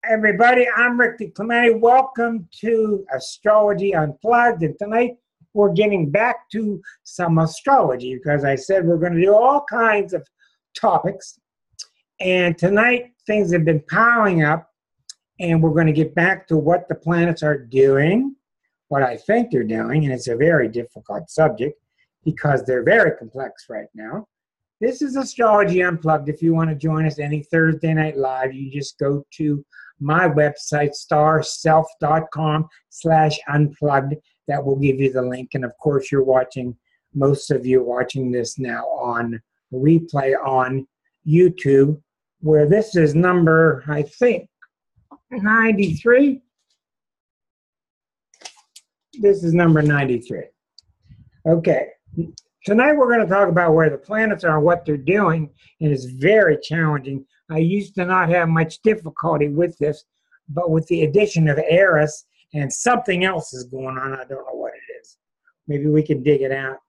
Everybody, I'm Rick DiClemente. Welcome to Astrology Unplugged. And tonight we're getting back to some astrology because I said we're going to do all kinds of topics. And tonight things have been piling up, and we're going to get back to what the planets are doing, what I think they're doing. And it's a very difficult subject because they're very complex right now. This is Astrology Unplugged. If you want to join us any Thursday night live, you just go to my website, starself.com/unplugged. That will give you the link. And of course, most of you watching this now on replay on YouTube, where this is number, I think, 93. This is number 93. Okay. Tonight we're going to talk about where the planets are and what they're doing, and it's very challenging. I used to not have much difficulty with this, but with the addition of Eris and something else is going on, I don't know what it is. Maybe we can dig it out.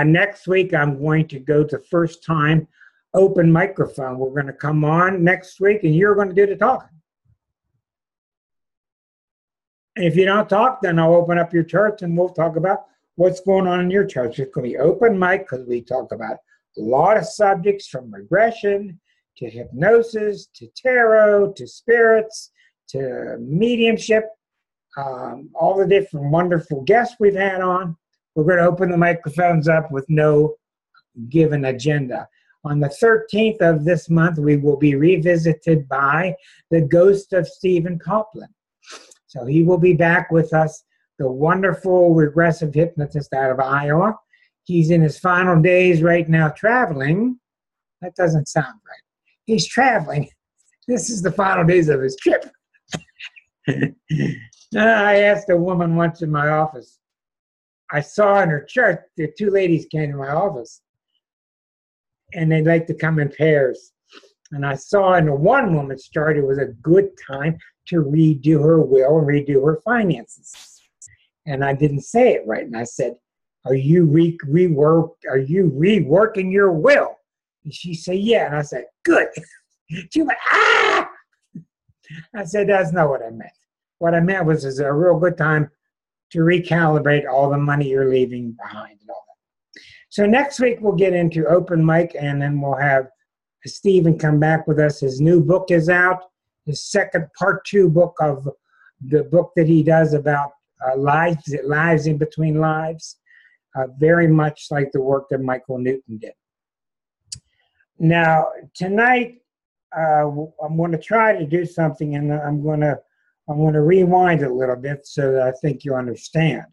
Next week I'm going to go to first time open microphone. We're going to come on next week and you're going to do the talking. And if you don't talk, then I'll open up your charts and we'll talk about what's going on in your charts. It's going to be open mic because we talk about a lot of subjects, from regression to hypnosis to tarot to spirits to mediumship, all the different wonderful guests we've had on. We're going to open the microphones up with no given agenda. On the 13th of this month, we will be revisited by the ghost of Stephen Copeland. So he will be back with us, the wonderful regressive hypnotist out of Iowa. He's in his final days right now traveling. That doesn't sound right. He's traveling. This is the final days of his trip. I asked a woman once in my office. I saw in her chart that two ladies came to my office, and they'd like to come in pairs. And I saw in the one woman's chart it was a good time to redo her will and redo her finances. And I didn't say it right. And I said, are you reworking your will? And she said, yeah. And I said, good. She went, ah! I said, that's not what I meant. What I meant was it's a real good time to recalibrate all the money you're leaving behind and all that. So next week we'll get into open mic, and then we'll have Stephen come back with us. His new book is out. His second part 2 book of the book that he does about lives in between lives, very much like the work that Michael Newton did. Now, tonight, I'm going to try to do something, and I'm going to rewind a little bit so that I think you understand.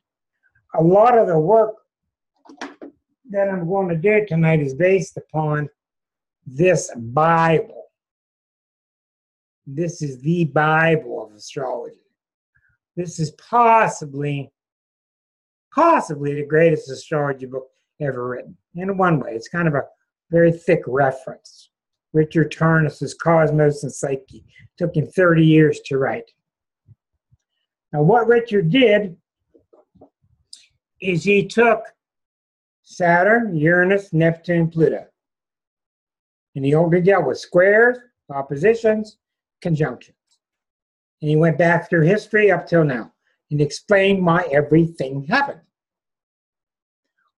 A lot of the work that I'm going to do tonight is based upon this Bible. This is the Bible of astrology. This is possibly the greatest astrology book ever written. In one way, it's kind of a very thick reference. Richard Tarnus's Cosmos and Psyche took him 30 years to write. Now, what Richard did is he took Saturn, Uranus, Neptune, Pluto, and he only dealt with squares, oppositions, conjunctions. And he went back through history up till now and explained why everything happened.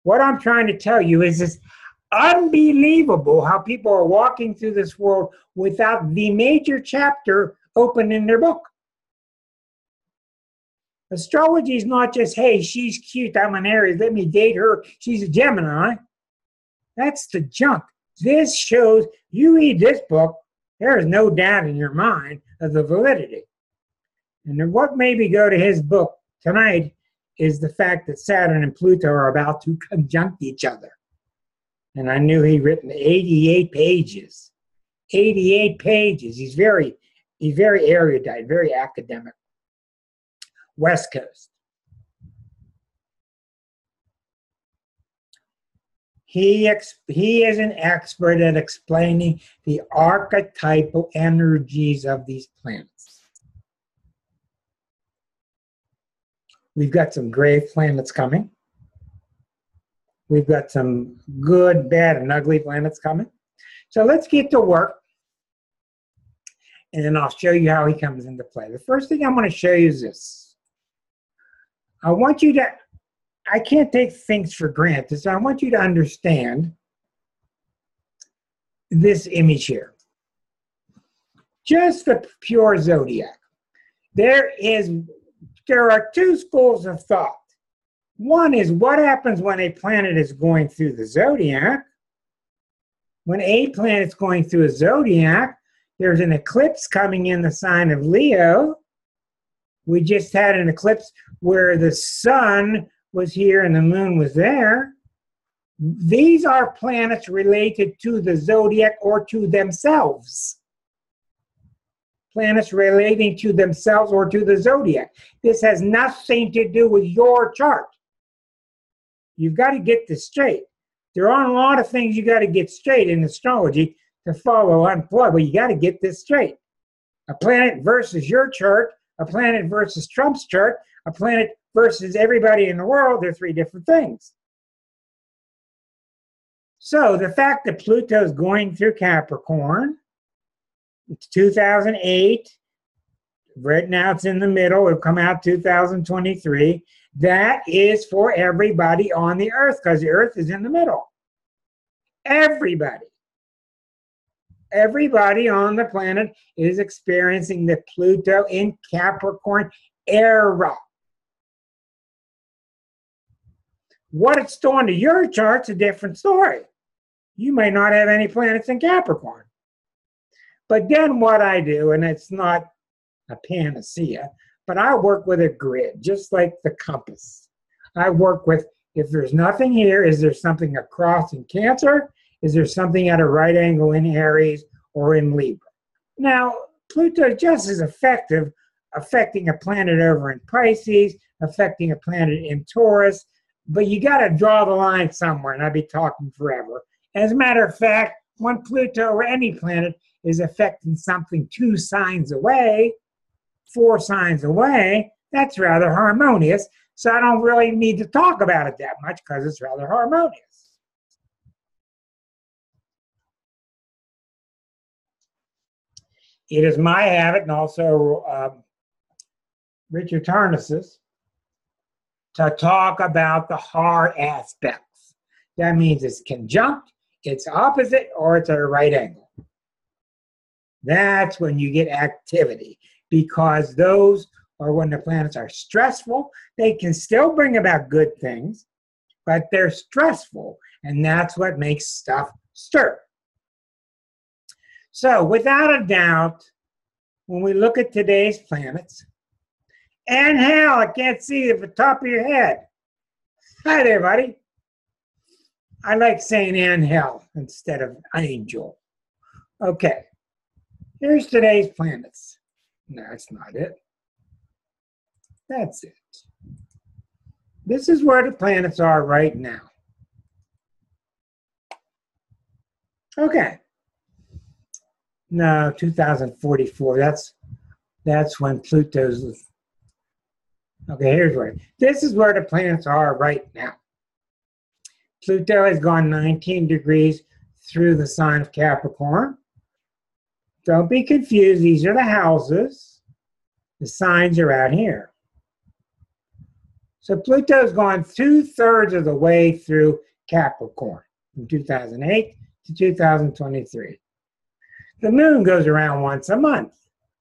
What I'm trying to tell you is it's unbelievable how people are walking through this world without the major chapter open in their book. Astrology is not just, hey, she's cute, I'm an Aries, let me date her, she's a Gemini. That's the junk. This shows, you read this book, there is no doubt in your mind of the validity. And then what made me go to his book tonight is the fact that Saturn and Pluto are about to conjunct each other. And I knew he'd written 88 pages. 88 pages. He's very erudite, very academic. West Coast. He is an expert at explaining the archetypal energies of these planets. We've got some grave planets coming. We've got some good, bad, and ugly planets coming. So let's get to work. and then I'll show you how he comes into play. The first thing I'm going to show you is this. I want you to, I can't take things for granted, so I want you to understand this image here. Just the pure zodiac. There are two schools of thought. One is what happens when a planet is going through the zodiac. When a planet's going through a zodiac, there's an eclipse coming in the sign of Leo. We just had an eclipse where the sun was here and the moon was there. These are planets related to the zodiac or to themselves. Planets relating to themselves or to the zodiac. This has nothing to do with your chart. You've got to get this straight. There are a lot of things you got to get straight in astrology to follow Unplugged, but you got to get this straight. A planet versus your chart, a planet versus Trump's chart, a planet versus everybody in the world, they're three different things. So the fact that Pluto is going through Capricorn, it's 2008, right now it's in the middle, it'll come out 2023. That is for everybody on the Earth because the Earth is in the middle. Everybody. Everybody on the planet is experiencing the Pluto in Capricorn era. What it's doing to your chart's a different story. You may not have any planets in Capricorn. But then what I do, and it's not a panacea, but I work with a grid, just like the compass. I work with, if there's nothing here, is there something across in Cancer? Is there something at a right angle in Aries or in Libra? Now, Pluto is just as effective affecting a planet over in Pisces, affecting a planet in Taurus, but you got to draw the line somewhere, and I'd be talking forever. As a matter of fact, when Pluto or any planet is affecting something 2 signs away, 4 signs away, that's rather harmonious. So I don't really need to talk about it that much because it's rather harmonious. It is my habit, and also Richard Tarnas's, to talk about the hard aspects. That means it's conjunct, it's opposite, or it's at a right angle. That's when you get activity, because those are when the planets are stressful. They can still bring about good things, but they're stressful, and that's what makes stuff stir. So without a doubt, when we look at today's planets, and hell, I can't see at the top of your head. Hi there, buddy. I like saying Angel instead of angel. Okay, here's today's planets. No, that's not it. That's it. This is where the planets are right now. Okay. No, 2044. That's when Pluto's. Okay, here's where. This is where the planets are right now. Pluto has gone 19 degrees through the sign of Capricorn. Don't be confused. These are the houses. The signs are out here. So Pluto's gone 2/3 of the way through Capricorn from 2008 to 2023. The moon goes around once a month.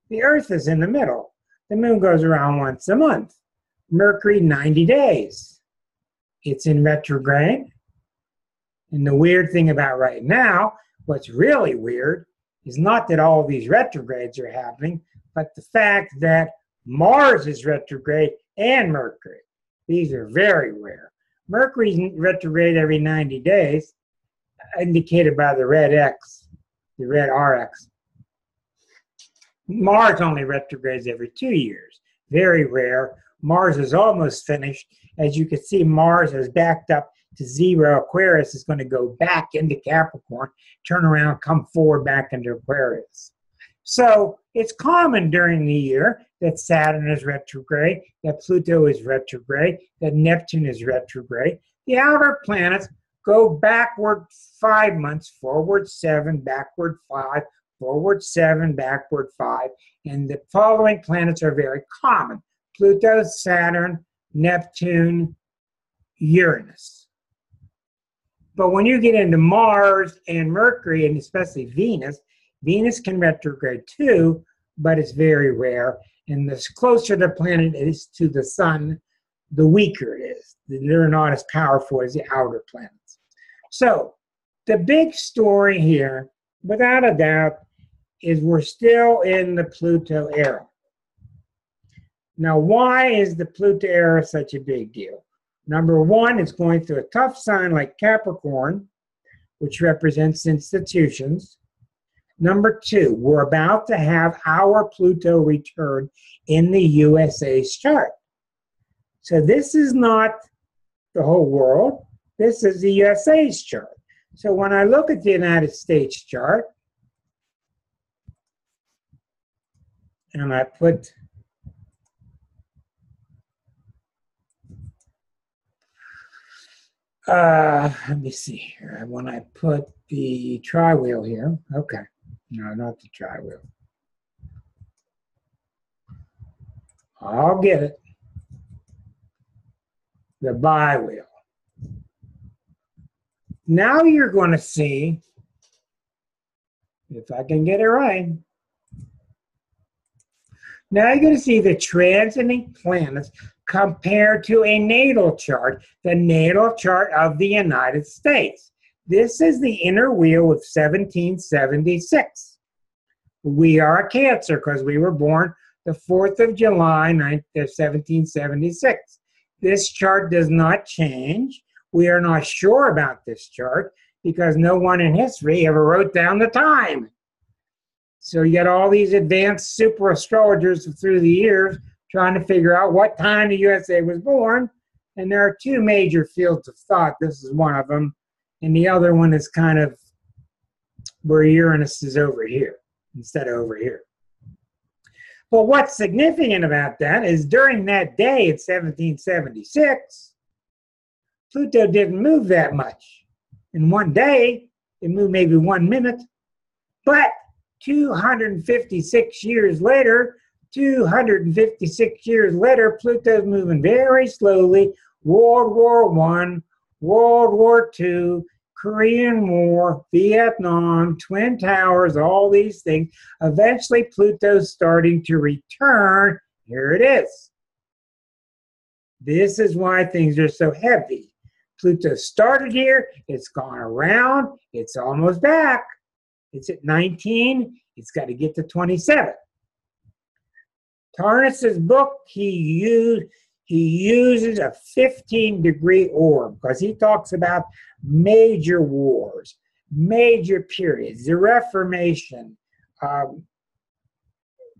The Earth is in the middle. The moon goes around once a month. Mercury, 90 days. It's in retrograde. And the weird thing about right now, what's really weird, is not that all these retrogrades are happening, but the fact that Mars is retrograde and Mercury. These are very rare. Mercury's retrograde every 90 days, indicated by the red X, the red RX. Mars only retrogrades every 2 years. Very rare. Mars is almost finished. As you can see, Mars has backed up to 0. Aquarius is going to go back into Capricorn, turn around, come forward back into Aquarius. So it's common during the year that Saturn is retrograde, that Pluto is retrograde, that Neptune is retrograde. The outer planets go backward 5 months, forward 7, backward 5, forward 7, backward 5. And the following planets are very common: Pluto, Saturn, Neptune, Uranus. But when you get into Mars and Mercury, and especially Venus, Venus can retrograde too, but it's very rare. And the closer the planet is to the sun, the weaker it is. They're not as powerful as the outer planets. So the big story here, without a doubt, is we're still in the Pluto era. Now, why is the Pluto era such a big deal? Number one, it's going through a tough sign like Capricorn, which represents institutions. Number two, we're about to have our Pluto return in the USA's chart. So this is not the whole world. This is the USA's chart. So when I look at the United States chart, and I put let me see here. When I put the tri-wheel here, okay. No, not the tri-wheel. I'll get it. The bi-wheel. Now you're going to see, if I can get it right, now you're going to see the transiting planets compared to a natal chart, the natal chart of the United States. This is the inner wheel of 1776. We are a Cancer because we were born the 4th of July, 1776. This chart does not change. We are not sure about this chart because no one in history ever wrote down the time. So you got all these advanced super astrologers through the years trying to figure out what time the USA was born. And there are two major fields of thought. This is one of them. And the other one is kind of where Uranus is over here instead of over here. But what's significant about that is during that day in 1776, Pluto didn't move that much. In one day, it moved maybe 1 minute. But 256 years later, Pluto's moving very slowly. World War I, World War II, Korean War, Vietnam, Twin Towers, all these things. Eventually, Pluto's starting to return. Here it is. This is why things are so heavy. Pluto started here. It's gone around. It's almost back. It's at 19. It's got to get to 27. Tarnis's book, he uses a 15-degree orb because he talks about major wars, major periods, the Reformation,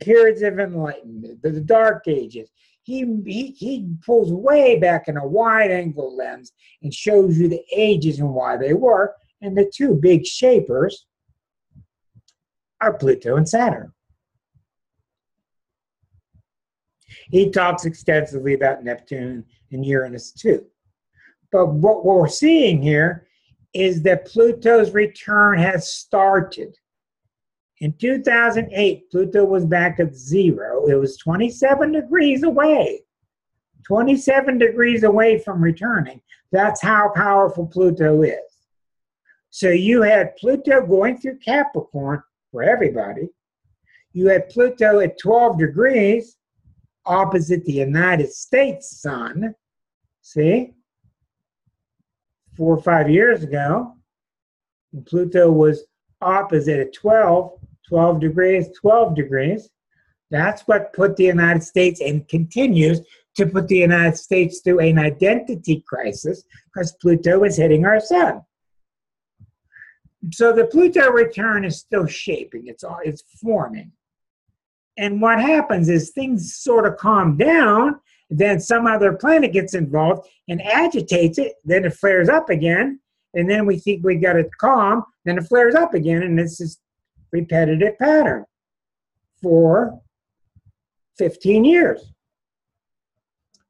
periods of enlightenment, the Dark Ages. He pulls way back in a wide-angle lens and shows you the ages and why they were. And the two big shapers are Pluto and Saturn. He talks extensively about Neptune and Uranus too. But what we're seeing here is that Pluto's return has started. In 2008, Pluto was back at 0. It was 27 degrees away. 27 degrees away from returning. That's how powerful Pluto is. So you had Pluto going through Capricorn for everybody. You had Pluto at 12 degrees opposite the United States sun. See? 4 or 5 years ago, Pluto was opposite at 12 degrees, 12 degrees. That's what put the United States and continues to put the United States through an identity crisis because Pluto is hitting our sun. So the Pluto return is still shaping. It's forming. And what happens is things sort of calm down, then some other planet gets involved and agitates it, then it flares up again, and then we think we got it calm, then it flares up again, and it's this repetitive pattern for 15 years.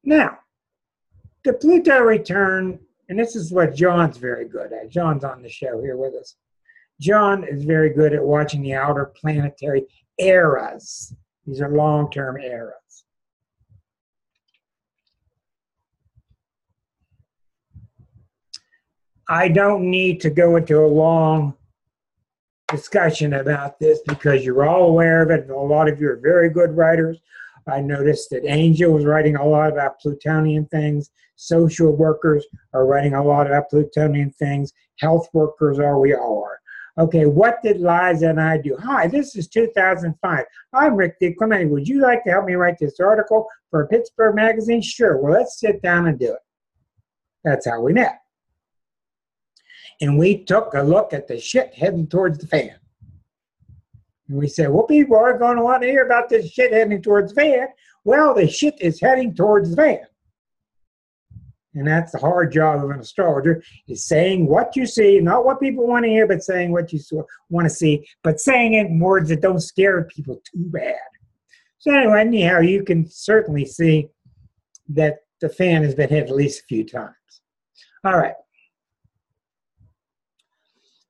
Now, the Pluto return, and this is what John's very good at. John's on the show here with us. John is very good at watching the outer planetary eras. These are long-term eras. I don't need to go into a long discussion about this because you're all aware of it, and a lot of you are very good writers. I noticed that Angel was writing a lot about Plutonian things. Social workers are writing a lot about Plutonian things. Health workers are, we all are. Okay, what did Liza and I do? Hi, this is 2005. I'm Rick DiClemente. Would you like to help me write this article for Pittsburgh Magazine? Sure, well, let's sit down and do it. That's how we met. And we took a look at the shit heading towards the fan. And we said, well, people are going to want to hear about this shit heading towards the fan. Well, the shit is heading towards the fan. And that's the hard job of an astrologer, is saying what you see, not what people want to hear, but saying what you want to see, but saying it in words that don't scare people too bad. So anyway, anyhow, you can certainly see that the fan has been hit at least a few times. All right.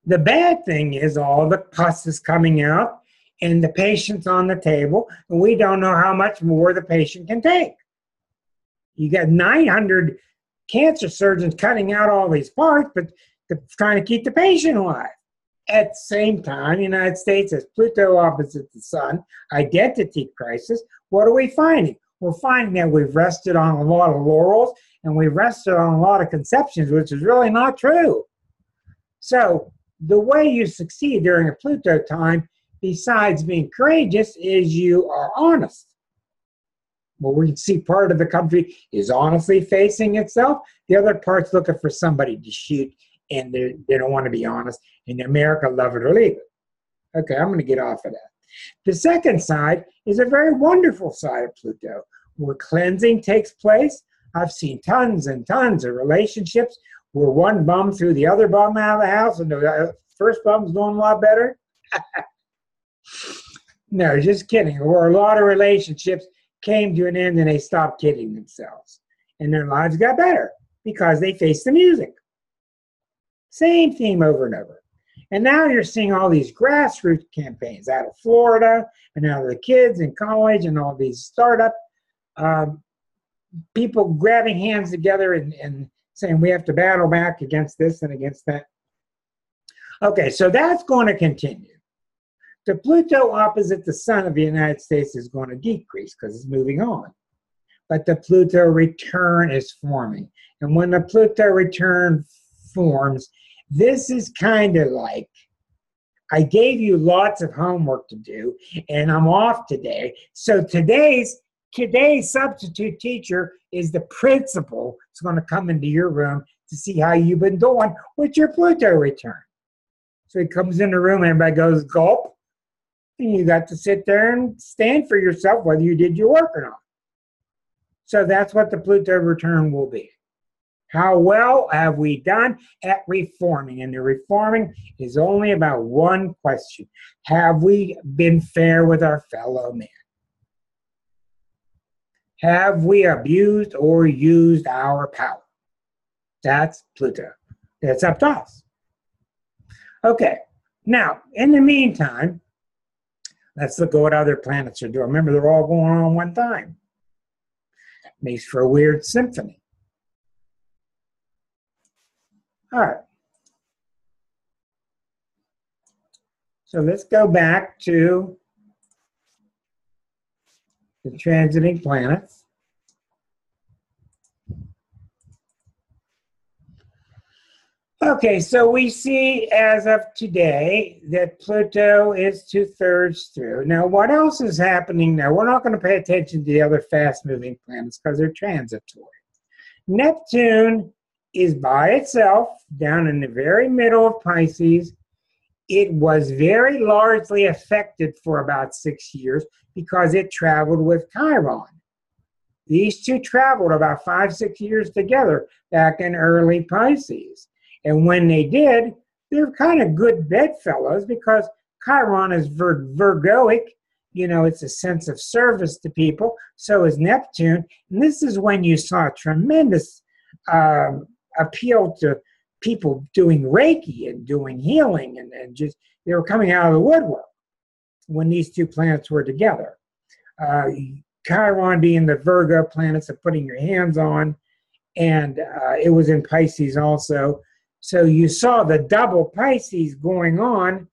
The bad thing is all the pus is coming out and the patient's on the table, and we don't know how much more the patient can take. You got 900 cancer surgeons cutting out all these parts, but they're trying to keep the patient alive. At the same time, the United States has Pluto opposite the sun, identity crisis. What are we finding? We're finding that we've rested on a lot of laurels and we've rested on a lot of conceptions, which is really not true. So the way you succeed during a Pluto time, besides being courageous, is you are honest. Well, we can see part of the country is honestly facing itself. The other part's looking for somebody to shoot, and they don't want to be honest. In America, love it or leave it. Okay, I'm going to get off of that. The second side is a very wonderful side of Pluto, where cleansing takes place. I've seen tons and tons of relationships where one bum threw the other bum out of the house, and the first bum's doing a lot better. No, just kidding. Or a lot of relationships came to an end and they stopped kidding themselves. And their lives got better because they faced the music. Same theme over and over. And now you're seeing all these grassroots campaigns out of Florida and out of the kids in college and all these startup people grabbing hands together and saying we have to battle back against this and against that. Okay, so that's going to continue. The Pluto opposite the sun of the United States is going to decrease because it's moving on. But the Pluto return is forming. And when the Pluto return forms, this is kind of like, I gave you lots of homework to do, and I'm off today. So today's substitute teacher is the principal. It's going to come into your room to see how you've been doing with your Pluto return. So he comes in the room, and everybody goes, gulp. And you got to sit there and stand for yourself whether you did your work or not. So that's what the Pluto return will be. How well have we done at reforming? And the reforming is only about one question. Have we been fair with our fellow man? Have we abused or used our power? That's Pluto. That's up to us. Okay. Now, in the meantime, let's look at what other planets are doing. Remember, they're all going on one time. Makes for a weird symphony. All right. So let's go back to the transiting planets. Okay, so we see as of today that Pluto is 2/3 through. Now, what else is happening now? We're not going to pay attention to the other fast-moving planets because they're transitory. Neptune is by itself down in the very middle of Pisces. It was very largely affected for about 6 years because it traveled with Chiron. These two traveled about 5-6 years together back in early Pisces. And when they did, they're kind of good bedfellows because Chiron is Virgoic. You know, it's a sense of service to people. So is Neptune. And this is when you saw a tremendous appeal to people doing Reiki and doing healing, and just they were coming out of the woodwork when these two planets were together. Chiron being the Virgo planets of putting your hands on, and it was in Pisces also. So you saw the double Pisces going on,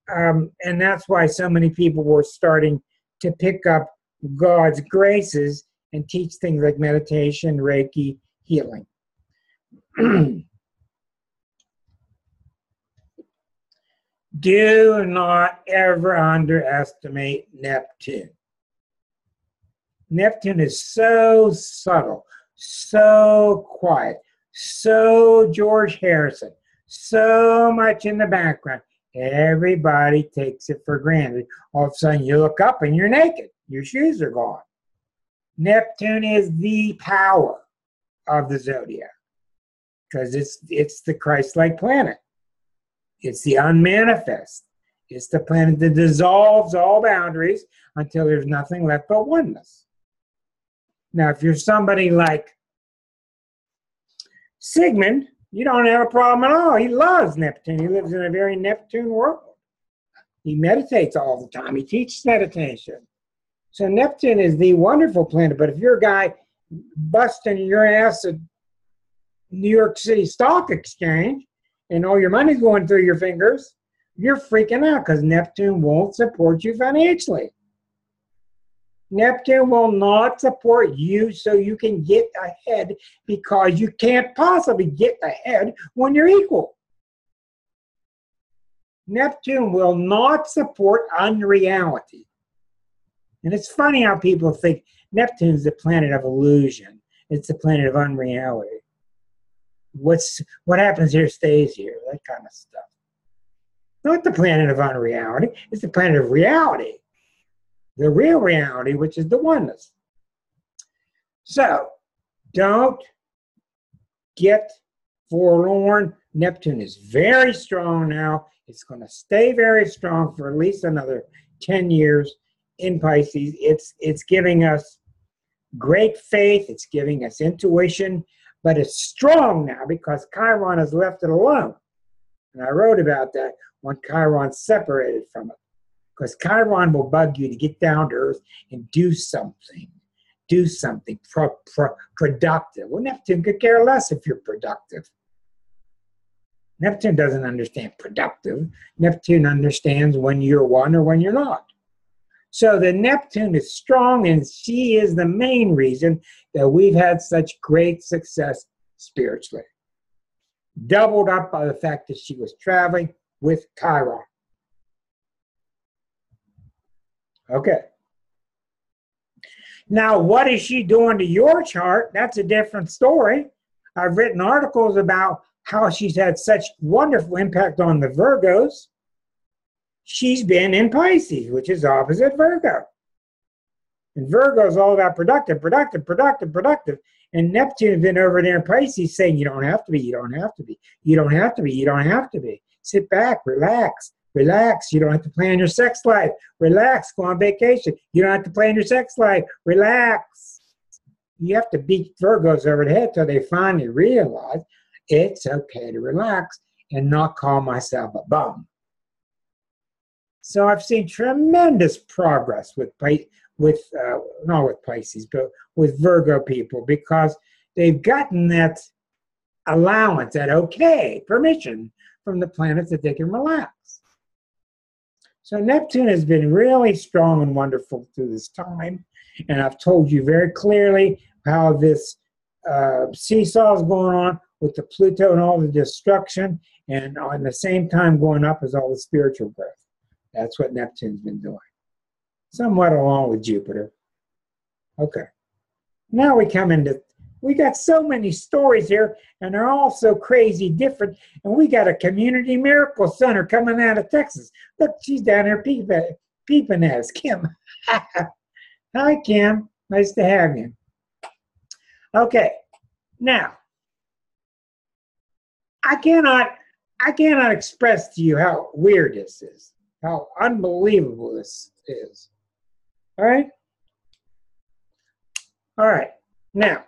and that's why so many people were starting to pick up God's graces and teach things like meditation, Reiki, healing. Do not ever underestimate Neptune. Neptune is so subtle, so quiet, so George Harrison, so much in the background. Everybody takes it for granted. All of a sudden you look up and you're naked. Your shoes are gone. Neptune is the power of the zodiac because it's the Christ-like planet. It's the unmanifest. It's the planet that dissolves all boundaries until there's nothing left but oneness. Now, if you're somebody like Sigmund, you don't have a problem at all. He loves Neptune. He lives in a very Neptune world. He meditates all the time. He teaches meditation. So Neptune is the wonderful planet. But if you're a guy busting your ass at New York City Stock Exchange and all your money's going through your fingers, you're freaking out because Neptune won't support you financially. Neptune will not support you so you can get ahead because you can't possibly get ahead when you're equal. Neptune will not support unreality. And it's funny how people think Neptune is the planet of illusion. It's the planet of unreality. What happens here stays here, that kind of stuff. Not the planet of unreality, it's the planet of reality. The real reality, which is the oneness. So, don't get forlorn. Neptune is very strong now. It's going to stay very strong for at least another 10 years in Pisces. It's giving us great faith. It's giving us intuition. But it's strong now because Chiron has left it alone. And I wrote about that when Chiron separated from it. Because Chiron will bug you to get down to earth and do something. Do something productive. Well, Neptune could care less if you're productive. Neptune doesn't understand productive. Neptune understands when you're one or when you're not. So the Neptune is strong, and she is the main reason that we've had such great success spiritually. Doubled up by the fact that she was traveling with Chiron. Okay. Now, what is she doing to your chart? That's a different story. I've written articles about how she's had such wonderful impact on the Virgos. She's been in Pisces, which is opposite Virgo. And Virgo is all about productive. And Neptune has been over there in Pisces saying, you don't have to be, you don't have to be, you don't have to be, you don't have to be. Sit back, relax. Relax. You don't have to plan your sex life. Relax. Go on vacation. You don't have to plan your sex life. Relax. You have to beat Virgos over the head till they finally realize it's okay to relax and not call myself a bum. So I've seen tremendous progress with not with Pisces, but with Virgo people because they've gotten that allowance, that permission from the planets that they can relax. So Neptune has been really strong and wonderful through this time. And I've told you very clearly how this seesaw is going on with the Pluto and all the destruction, and at the same time going up is all the spiritual growth. That's what Neptune's been doing. Somewhat along with Jupiter. Okay. Now we got so many stories here, and they're all so crazy different. And we got a community miracle center coming out of Texas. Look, she's down there peeping at us, Kim. Hi, Kim. Nice to have you. Okay. Now, I cannot express to you how weird this is, how unbelievable this is. All right? All right. Now,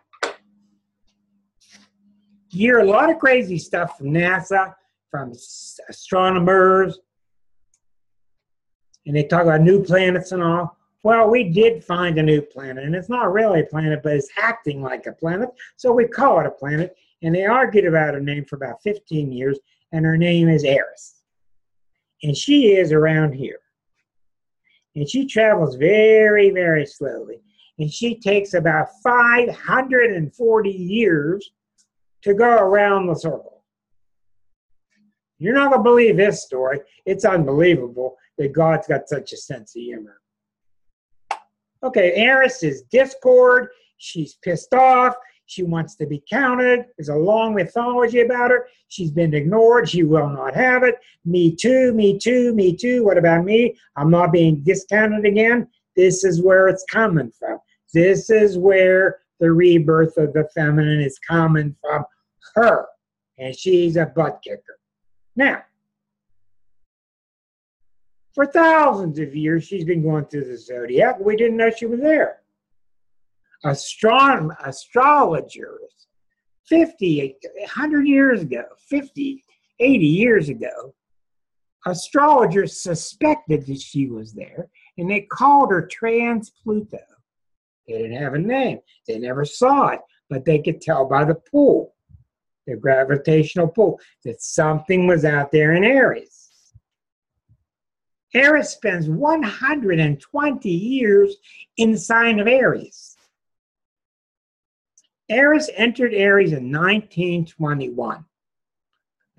hear a lot of crazy stuff from NASA, from astronomers, and they talk about new planets and all. Well, we did find a new planet, and it's not really a planet, but it's acting like a planet, so we call it a planet. And they argued about her name for about 15 years, and her name is Eris. And she is around here. And she travels very, very slowly. And she takes about 540 years to go around the circle. You're not going to believe this story. It's unbelievable that God's got such a sense of humor. Okay, Eris is discord. She's pissed off. She wants to be counted. There's a long mythology about her. She's been ignored. She will not have it. Me too, me too, me too. What about me? I'm not being discounted again. This is where it's coming from. This is where the rebirth of the feminine is coming from her. And she's a butt kicker. Now, for thousands of years, she's been going through the zodiac. We didn't know she was there. Astrologers, 50, 100 years ago, 50, 80 years ago, astrologers suspected that she was there, and they called her Trans-Pluto. They didn't have a name. They never saw it, but they could tell by the pull, the gravitational pull, that something was out there in Aries. Eris spends 120 years in the sign of Aries. Eris entered Aries in 1921.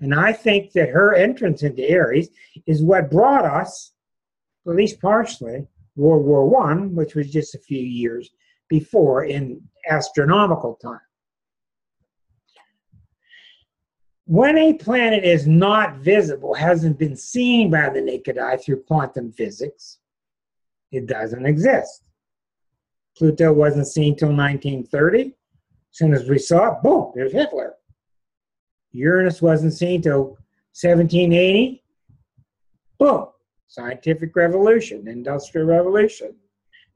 And I think that her entrance into Aries is what brought us, at least partially, World War I, which was just a few years before in astronomical time. When a planet is not visible, hasn't been seen by the naked eye through quantum physics, it doesn't exist. Pluto wasn't seen till 1930. As soon as we saw it, boom, there's Hitler. Uranus wasn't seen till 1780. Boom, scientific revolution, industrial revolution.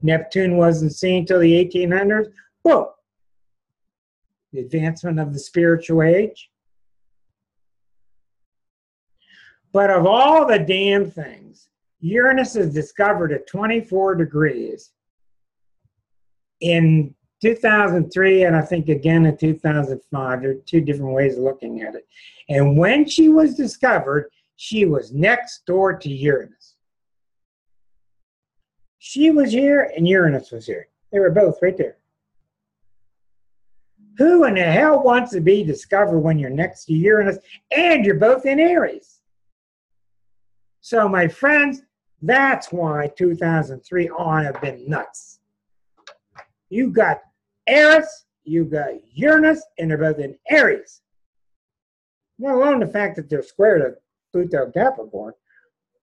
Neptune wasn't seen till the 1800s. Boom, the advancement of the spiritual age. But of all the damn things, Uranus is discovered at 24 degrees in 2003, and I think again in 2005. There are two different ways of looking at it. And when she was discovered, she was next door to Uranus. She was here and Uranus was here. They were both right there. Who in the hell wants to be discovered when you're next to Uranus and you're both in Aries? So, my friends, that's why 2003 on have been nuts. You got Eris, you got Uranus, and they're both in Aries. Let alone the fact that they're square to Pluto Capricorn.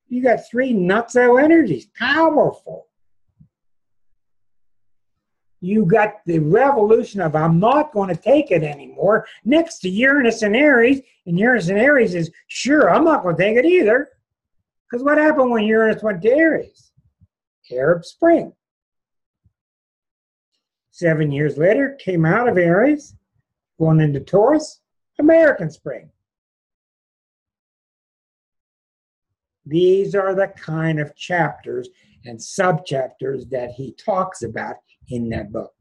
You got three nutso energies, powerful. You got the revolution of I'm not going to take it anymore next to Uranus and Aries, and Uranus and Aries is, sure, I'm not going to take it either. Because what happened when Uranus went to Aries? Arab Spring. 7 years later, came out of Aries, going into Taurus, American Spring. These are the kind of chapters and subchapters that he talks about in that book.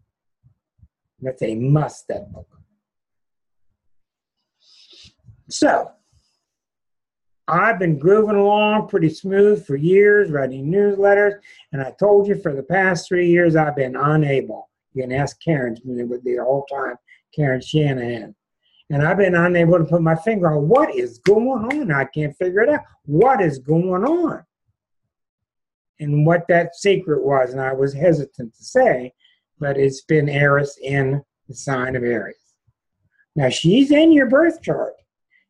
That's a must, that book. So, I've been grooving along pretty smooth for years, writing newsletters, and I told you for the past 3 years I've been unable. You can ask Karen's been with me the whole time, Karen Shanahan. And I've been unable to put my finger on what is going on. I can't figure it out. What is going on? And what that secret was, and I was hesitant to say, but it's been Eris in the sign of Aries. Now, she's in your birth chart.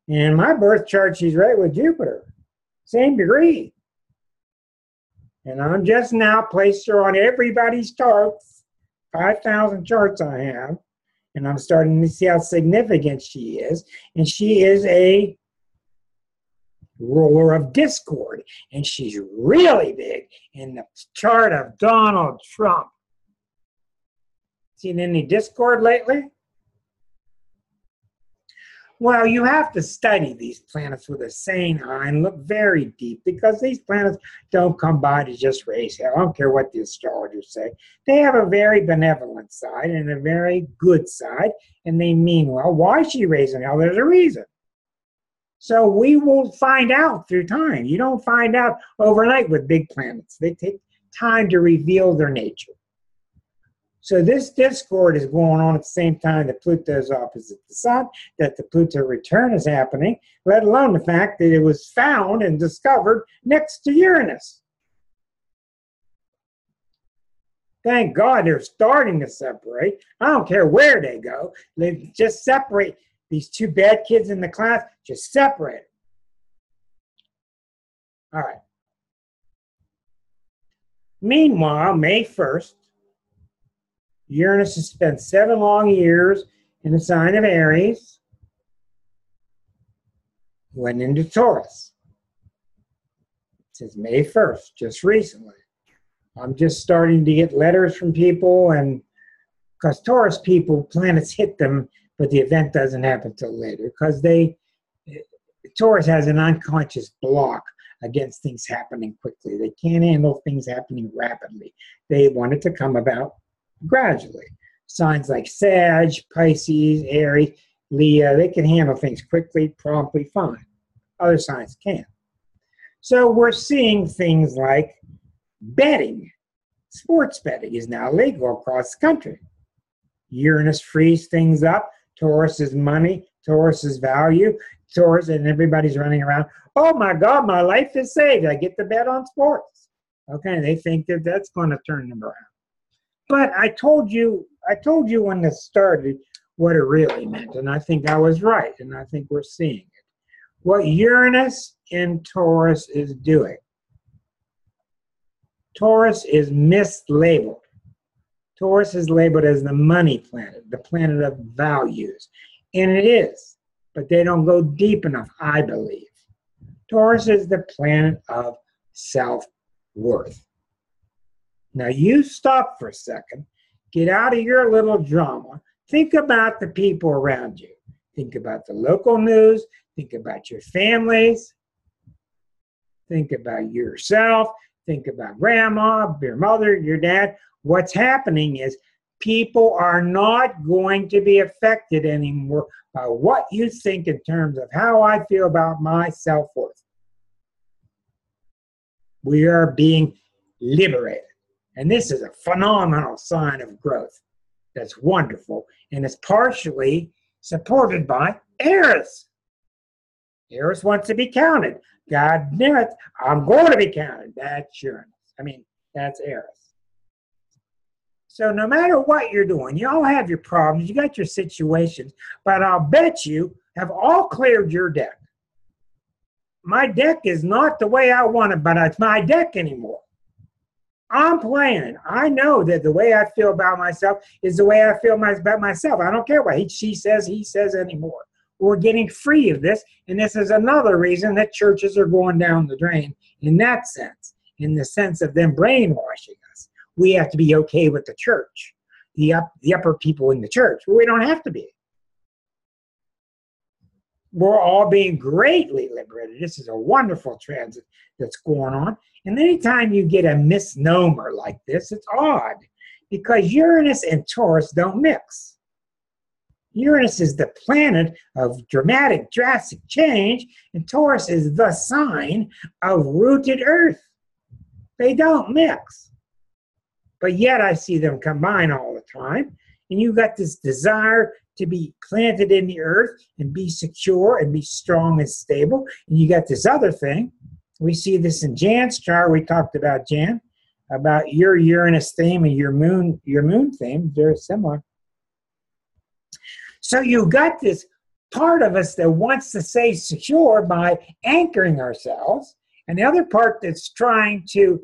And in my birth chart, she's right with Jupiter. Same degree. And I'm just now placed her on everybody's charts. 5,000 charts I have. And I'm starting to see how significant she is. And she is a ruler of discord. And she's really big in the chart of Donald Trump. Seen any discord lately? Well, you have to study these planets with a sane eye and look very deep, because these planets don't come by to just raise hell. I don't care what the astrologers say. They have a very benevolent side and a very good side, and they mean well. Why is she raising hell? There's a reason. So we will find out through time. You don't find out overnight with big planets. They take time to reveal their nature. So this discord is going on at the same time that Pluto is opposite the Sun, that the Pluto return is happening, let alone the fact that it was found and discovered next to Uranus. Thank God they're starting to separate. I don't care where they go. They just separate. These two bad kids in the class, just separate them. All right. Meanwhile, May 1st, Uranus has spent 7 long years in the sign of Aries, went into Taurus. Since May 1st, just recently. I'm just starting to get letters from people, and because Taurus people, planets hit them, but the event doesn't happen until later, because Taurus has an unconscious block against things happening quickly. They can't handle things happening rapidly. They want it to come about gradually. Signs like Sag, Pisces, Aries, Leo, they can handle things quickly, promptly, fine. Other signs can't. So we're seeing things like betting. Sports betting is now legal across the country. Uranus frees things up. Taurus is money. Taurus is value. Taurus, and everybody's running around. Oh my God, my life is saved. I get to bet on sports. Okay, they think that that's going to turn them around. But I told you when this started what it really meant, and I think I was right, and I think we're seeing it. What Uranus in Taurus is doing. Taurus is mislabeled. Taurus is labeled as the money planet, the planet of values. And it is, but they don't go deep enough, I believe. Taurus is the planet of self-worth. Now you stop for a second, get out of your little drama, think about the people around you. Think about the local news, think about your families, think about yourself, think about grandma, your mother, your dad. What's happening is people are not going to be affected anymore by what you think in terms of how I feel about my self-worth. We are being liberated. And this is a phenomenal sign of growth. That's wonderful. And it's partially supported by Eris. Eris wants to be counted. God damn it, I'm going to be counted. That's Uranus. That's Eris. So no matter what you're doing, you all have your problems, you got your situations, but I'll bet you have all cleared your deck. My deck is not the way I want it, but it's my deck anymore. I'm playing it. I know that the way I feel about myself is the way I feel about myself. I don't care what she says, he says anymore. We're getting free of this, and this is another reason that churches are going down the drain in that sense, in the sense of them brainwashing us. We have to be okay with the church, the upper people in the church. Well, we don't have to be. We're all being greatly liberated. This is a wonderful transit that's going on. And anytime you get a misnomer like this, it's odd, because Uranus and Taurus don't mix. Uranus is the planet of dramatic, drastic change, and Taurus is the sign of rooted earth. They don't mix. But yet I see them combine all the time. And you got this desire to be planted in the earth and be secure and be strong and stable. And you got this other thing. We see this in Jan's chart. We talked about Jan, about your Uranus theme and your moon theme, very similar. So you got this part of us that wants to stay secure by anchoring ourselves, and the other part that's trying to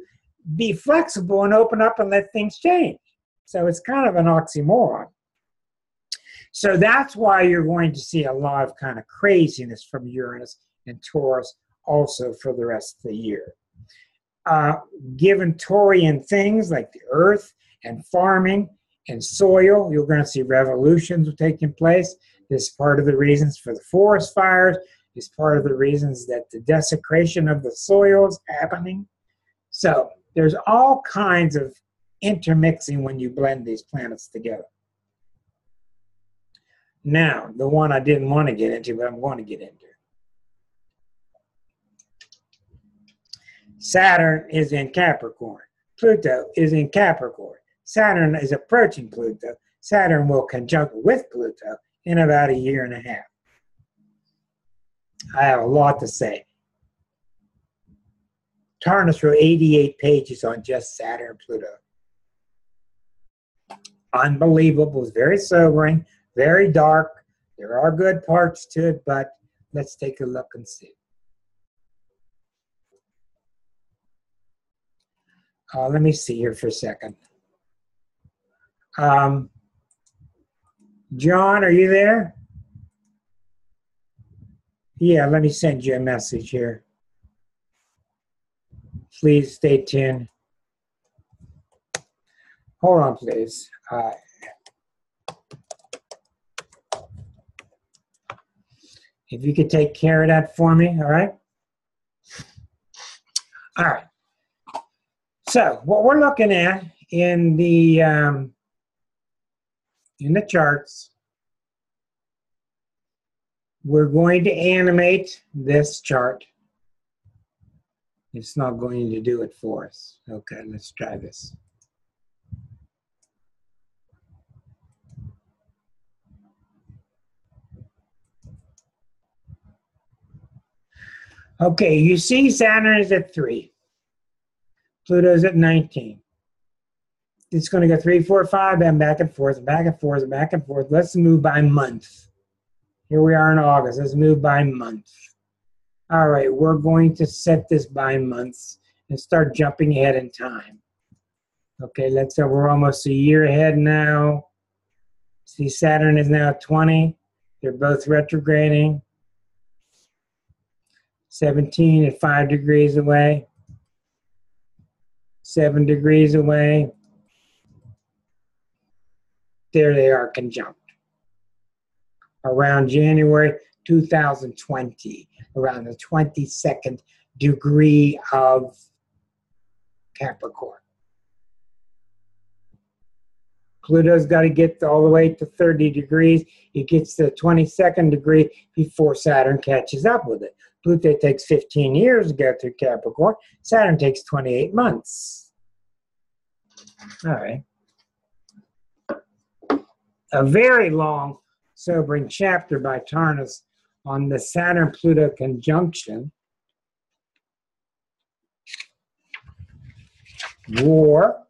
be flexible and open up and let things change. So it's kind of an oxymoron. So that's why you're going to see a lot of kind of craziness from Uranus and Taurus also for the rest of the year. Given Taurian things like the earth and farming and soil, you're going to see revolutions taking place. This is part of the reasons for the forest fires. It's part of the reasons that the desecration of the soil is happening. So there's all kinds of intermixing when you blend these planets together. Now, the one I didn't want to get into, but I'm going to get into. Saturn is in Capricorn. Pluto is in Capricorn. Saturn is approaching Pluto. Saturn will conjunct with Pluto in about a year and a half. I have a lot to say. Tarnas wrote 88 pages on just Saturn and Pluto. Unbelievable. It's very sobering, very dark. There are good parts to it, but let's take a look and see. Let me see here for a second. John, are you there? Yeah, let me send you a message here. Please stay tuned. Hold on, please. If you could take care of that for me, all right? All right. So what we're looking at in the charts, we're going to animate this chart. It's not going to do it for us. Okay, let's try this. Okay, you see Saturn is at 3. Pluto's at 19. It's going to go 3, 4, 5, and back and forth, back and forth, and back and forth. Let's move by month. Here we are in August. Let's move by month. All right, we're going to set this by months and start jumping ahead in time. Okay, let's say we're almost a year ahead now. See, Saturn is now 20. They're both retrograding. 17 at 5 degrees away. 7 degrees away. There they are conjunct. Around January 2020, around the 22nd degree of Capricorn. Pluto's got to get all the way to 30 degrees. It gets to the 22nd degree before Saturn catches up with it. Pluto takes 15 years to go through Capricorn. Saturn takes 28 months. All right. A very long, sobering chapter by Tarnas on the Saturn-Pluto conjunction. War.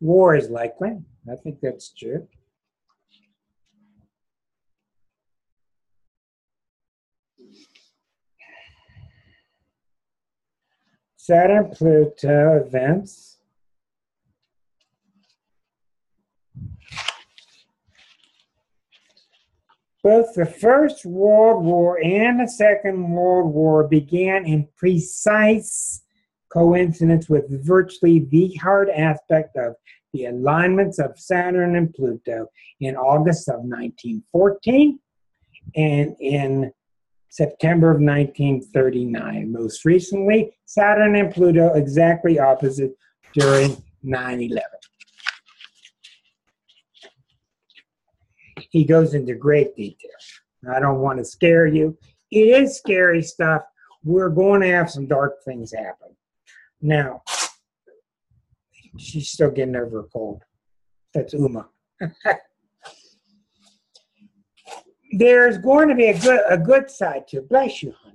War is likely. I think that's true. Saturn-Pluto events. Both the First World War and the Second World War began in precise coincidence with virtually the hard aspect of the alignments of Saturn and Pluto in August of 1914 and in September of 1939. Most recently, Saturn and Pluto exactly opposite during 9/11. He goes into great detail. I don't want to scare you. It is scary stuff. We're going to have some dark things happen. Now, she's still getting over a cold. That's Uma. There's going to be a good side to it. Bless you, honey.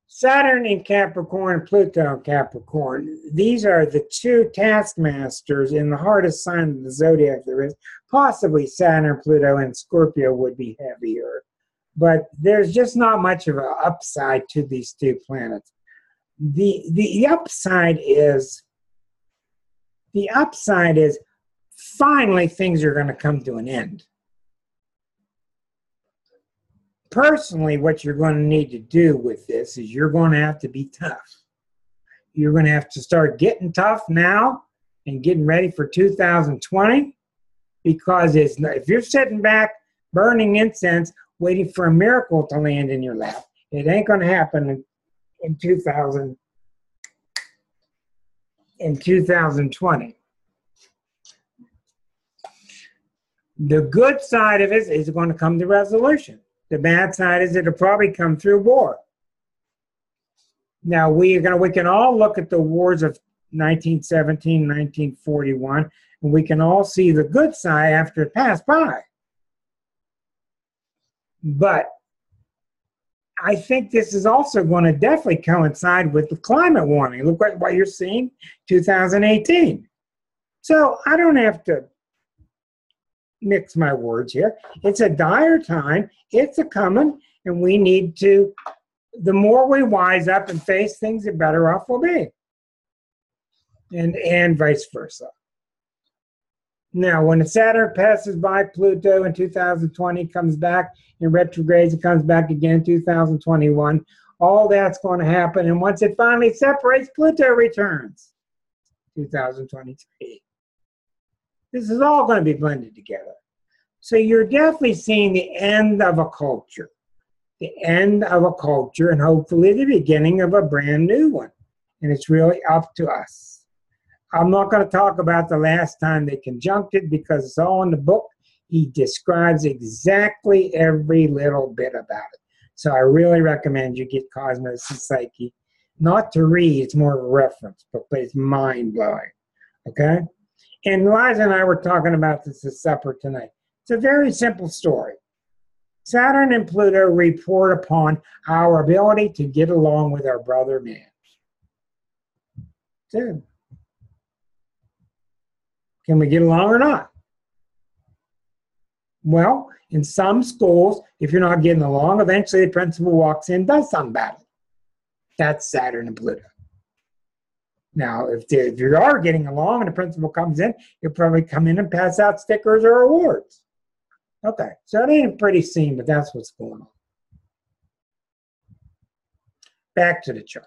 Saturn in Capricorn, Pluto in Capricorn. These are the two taskmasters in the hardest sign of the zodiac there is. Possibly Saturn, Pluto, and Scorpio would be heavier. But there's just not much of an upside to these two planets. The upside is finally things are going to come to an end. Personally, what you're going to need to do with this is you're going to have to be tough. You're going to have to start getting tough now and getting ready for 2020. because if you're sitting back burning incense waiting for a miracle to land in your lap, it ain't going to happen in 2020. The good side of it is going to come to resolution. The bad side is it'll probably come through war. Now, we can all look at the wars of 1917, 1941, and we can all see the good side after it passed by. But I think this is also going to definitely coincide with the climate warming. Look what you're seeing, 2018. So I don't have to mix my words here. It's a dire time. It's a coming, and we need to, the more we wise up and face things, the better off we'll be. And vice versa. Now, when Saturn passes by Pluto in 2020, comes back in retrogrades, it comes back again in 2021, all that's going to happen. And once it finally separates, Pluto returns, 2023. This is all going to be blended together. So you're definitely seeing the end of a culture. The end of a culture, and hopefully the beginning of a brand new one. And it's really up to us. I'm not going to talk about the last time they conjuncted because it's all in the book. He describes exactly every little bit about it. So I really recommend you get Cosmos and Psyche. Not to read, it's more of a reference book, but it's mind-blowing. Okay? And Liza and I were talking about this at supper tonight. It's a very simple story. Saturn and Pluto report upon our ability to get along with our brother man. Dude. Can we get along or not? Well, in some schools, if you're not getting along, eventually the principal walks in, does something about it. That's Saturn and Pluto. Now, if you are getting along and the principal comes in, you'll probably come in and pass out stickers or awards. Okay, so it ain't a pretty scene, but that's what's going on. Back to the charts.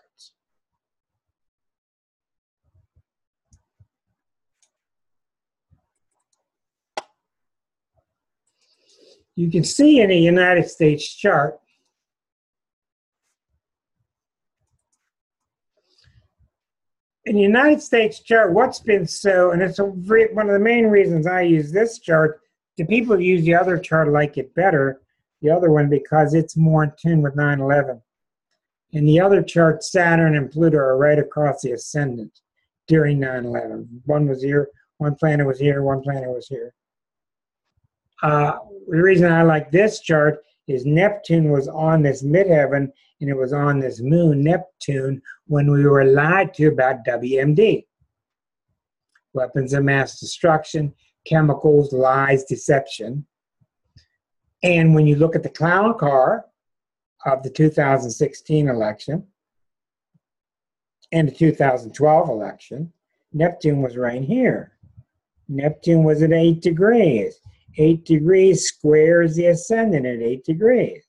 You can see in a United States chart, in the United States chart, what's been so, and it's one of the main reasons I use this chart, the people who use the other chart like it better, the other one, because it's more in tune with 9/11. In the other chart, Saturn and Pluto are right across the ascendant during 9/11. One was here, one planet was here, one planet was here. The reason I like this chart is Neptune was on this midheaven and it was on this moon, Neptune, when we were lied to about WMD. Weapons of mass destruction, chemicals, lies, deception. And when you look at the clown car of the 2016 election and the 2012 election, Neptune was right here. Neptune was at 8 degrees. 8 degrees squares the ascendant at 8 degrees.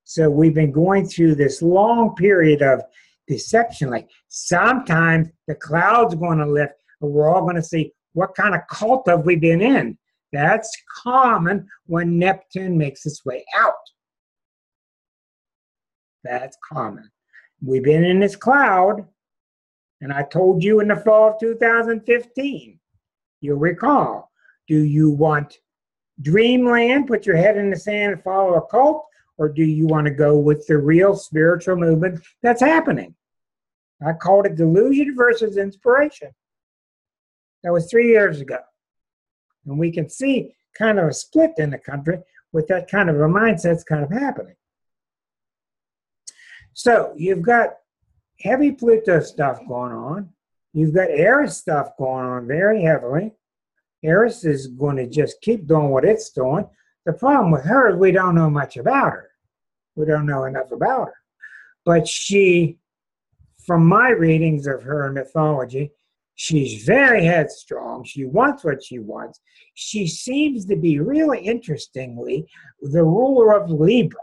So we've been going through this long period of deception. Like sometimes the cloud's going to lift and we're all going to see what kind of cult have we been in. That's common when Neptune makes its way out. That's common. We've been in this cloud, and I told you in the fall of 2015, you'll recall, do you want dreamland, put your head in the sand and follow a cult, or do you want to go with the real spiritual movement that's happening? I called it delusion versus inspiration. That was 3 years ago. And we can see kind of a split in the country with that kind of a mindset that's kind of happening. So you've got heavy Pluto stuff going on. You've got Eris stuff going on very heavily. Eris is going to just keep doing what it's doing. The problem with her is we don't know much about her. We don't know enough about her. But she, from my readings of her in mythology, she's very headstrong. She wants what she wants. She seems to be really interestingly the ruler of Libra,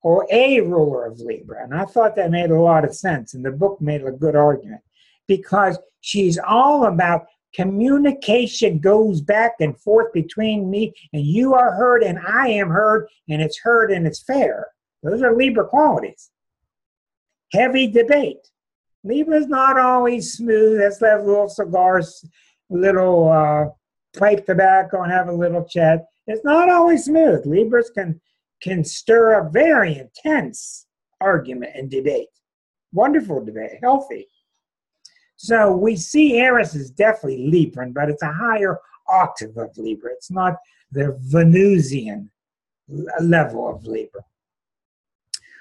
or a ruler of Libra. And I thought that made a lot of sense, and the book made a good argument, because she's all about Communication goes back and forth between me, and you are heard and I am heard, and it's heard and it's fair. Those are Libra qualities. Heavy debate. Libra's not always smooth. Let's have little cigars, little pipe tobacco, and have a little chat. It's not always smooth. Libras can stir up very intense argument and debate. Wonderful debate, healthy. So we see Eris is definitely Libran, but it's a higher octave of Libra. It's not the Venusian level of Libra.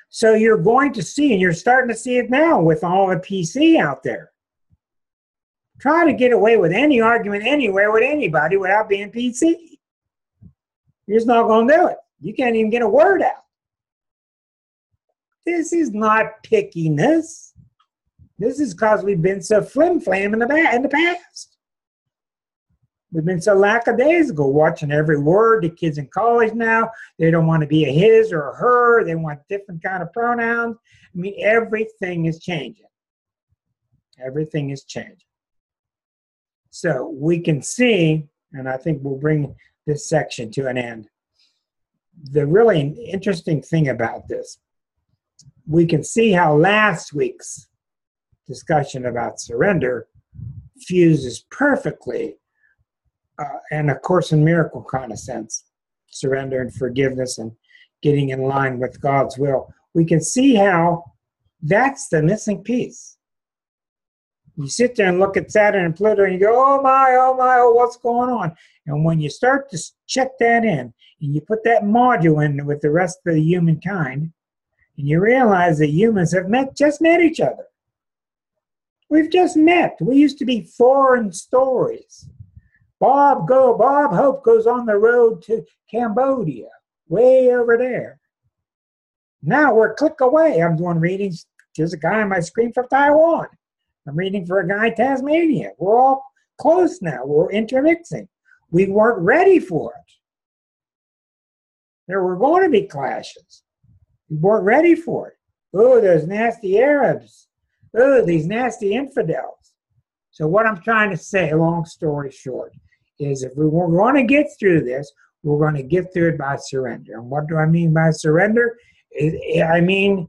So you're going to see, and you're starting to see it now with all the PC out there. Try to get away with any argument anywhere with anybody without being PC. You're just not going to do it. You can't even get a word out. This is not pickiness. This is because we've been so flim-flam in the past. We've been so lackadaisical, watching every word. The kids in college now, they don't want to be a his or a her. They want different kind of pronouns. I mean, everything is changing. Everything is changing. So we can see, and I think we'll bring this section to an end. The really interesting thing about this, we can see how last week's discussion about surrender fuses perfectly, and of course in miracle kind of sense, surrender and forgiveness and getting in line with God's will. We can see how that's the missing piece. You sit there and look at Saturn and Pluto and you go, oh my, what's going on? And when you start to check that in and you put that module in with the rest of the humankind, and you realize that humans have just met each other. We've just met. We used to be foreign stories. Bob Hope goes on the road to Cambodia, way over there. Now we're a click away. I'm doing readings. There's a guy on my screen from Taiwan. I'm reading for a guy in Tasmania. We're all close now. We're intermixing. We weren't ready for it. There were going to be clashes. We weren't ready for it. Oh, those nasty Arabs. Oh, these nasty infidels. So what I'm trying to say, long story short, is if we were going to get through this, we're going to get through it by surrender. And what do I mean by surrender? I mean,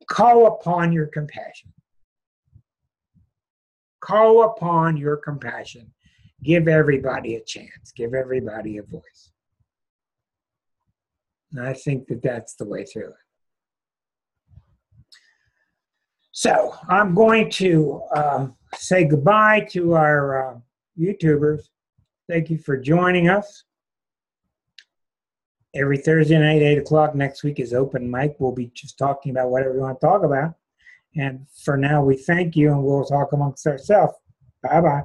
call upon your compassion. Call upon your compassion. Give everybody a chance. Give everybody a voice. And I think that that's the way through it. So I'm going to say goodbye to our YouTubers. Thank you for joining us. Every Thursday night, 8 o'clock next week is open mic. We'll be just talking about whatever we want to talk about. And for now, we thank you, and we'll talk amongst ourselves. Bye-bye.